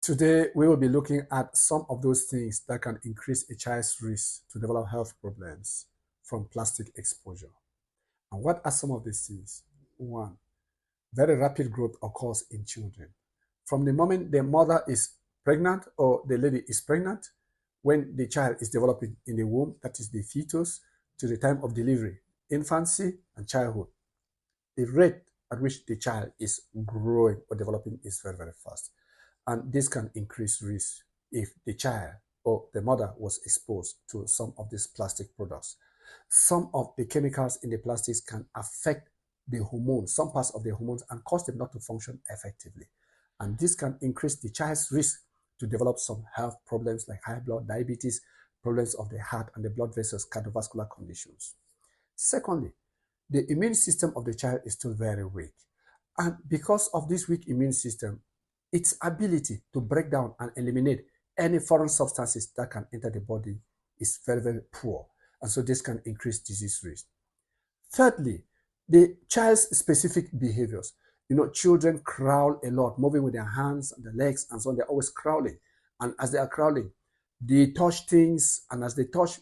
Today, we will be looking at some of those things that can increase a child's risk to develop health problems from plastic exposure. And what are some of these things? One, very rapid growth occurs in children. From the moment the mother is pregnant or the lady is pregnant, when the child is developing in the womb, that is the fetus, to the time of delivery, infancy, and childhood, the rate at which the child is growing or developing is very, very fast. And this can increase risk if the child or the mother was exposed to some of these plastic products. Some of the chemicals in the plastics can affect the hormones, some parts of the hormones, and cause them not to function effectively. And this can increase the child's risk to develop some health problems like high blood, diabetes, problems of the heart and the blood vessels, cardiovascular conditions. Secondly, the immune system of the child is still very weak. And because of this weak immune system, its ability to break down and eliminate any foreign substances that can enter the body is very, very poor. And so this can increase disease risk. Thirdly, the child's specific behaviors. Children crawl a lot, moving with their hands and their legs and so on. They're always crawling. And as they are crawling, they touch things. And as they touch,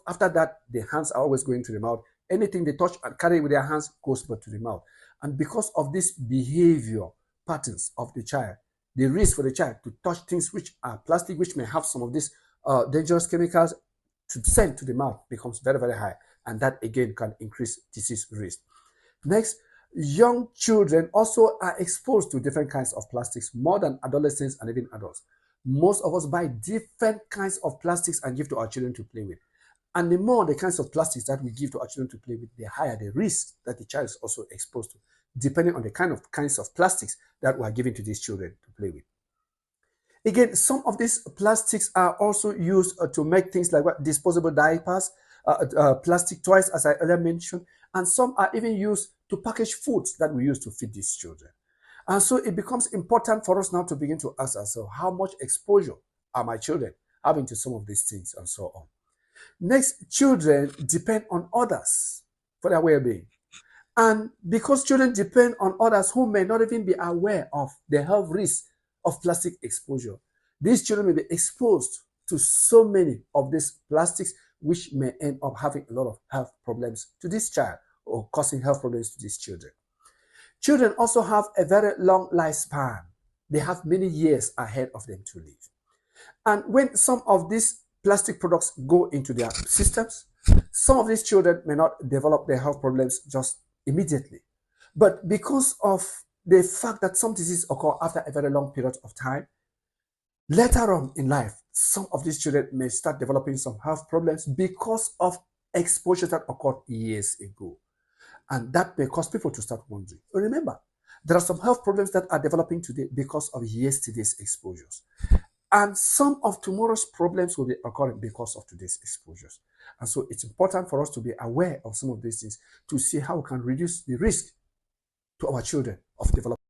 after that, the hands are always going to the mouth. Anything they touch and carry with their hands goes back to the mouth. And because of this behavior patterns of the child, the risk for the child to touch things which are plastic, which may have some of these dangerous chemicals to send to the mouth, becomes very, very high. And that again can increase disease risk. Next, young children also are exposed to different kinds of plastics more than adolescents and even adults. Most of us buy different kinds of plastics and give to our children to play with. And the more the kinds of plastics that we give to our children to play with, the higher the risk that the child is also exposed to, depending on the kinds of plastics that we are giving to these children to play with. Again, some of these plastics are also used to make things like disposable diapers, plastic toys, as I earlier mentioned, and some are even used to package foods that we use to feed these children. And so it becomes important for us now to begin to ask ourselves, how much exposure are my children having to some of these things and so on. Next, children depend on others for their well-being. And because children depend on others who may not even be aware of the health risks of plastic exposure, these children may be exposed to so many of these plastics, which may end up having a lot of health problems to this child or causing health problems to these children. Children also have a very long lifespan. They have many years ahead of them to live. And when some of these plastic products go into their systems, some of these children may not develop their health problems just immediately. But because of the fact that some diseases occur after a very long period of time, later on in life, some of these children may start developing some health problems because of exposure that occurred years ago. And that may cause people to start wondering. Remember, there are some health problems that are developing today because of yesterday's exposures. And some of tomorrow's problems will be occurring because of today's exposures. And so it's important for us to be aware of some of these things to see how we can reduce the risk to our children of developing